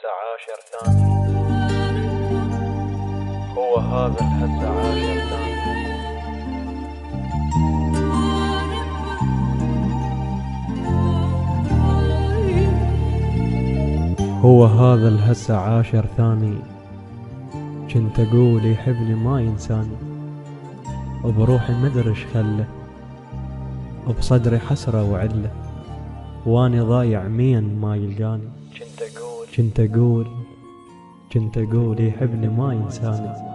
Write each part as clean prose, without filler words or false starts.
الهسة عاشر ثاني. هو هذا الهسة عاشر ثاني. هو هذا الهسة عاشر ثاني. كنت أقول يحبني ما ينساني، وبروحي مدرش خله، وبصدري حسرة وعله، واني ضايع مين ما يلقاني. كنت أقول يحبني ما ينساني.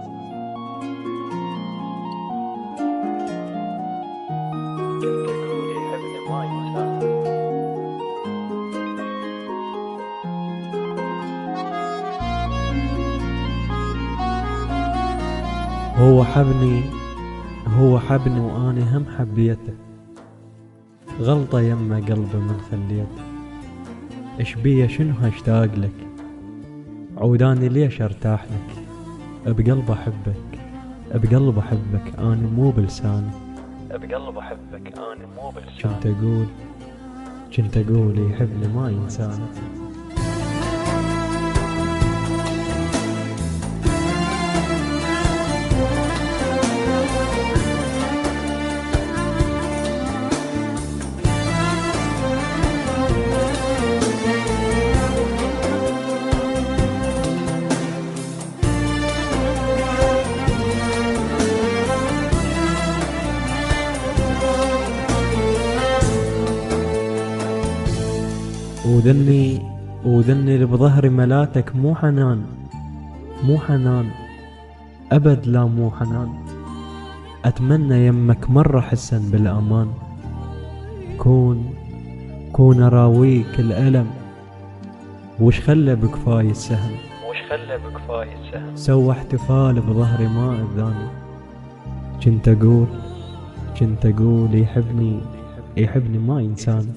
هو حبني واني هم حبيته، غلطة يما قلبي من خليته. اش بيه شنو هشتاق لك، عوداني ليش ارتاح لك. بقلب احبك اني مو بلساني. كنت اقول يحبني ما ينساني. وذني اللي بظهري ملاتك مو حنان أبد، لا مو حنان. أتمنى يمك مرة حسن بالأمان، كون أراويك الألم، وش خلى بكفاي السهم. سوى احتفال بظهري ما أذاني. كنت أقول يحبني ما ينساني.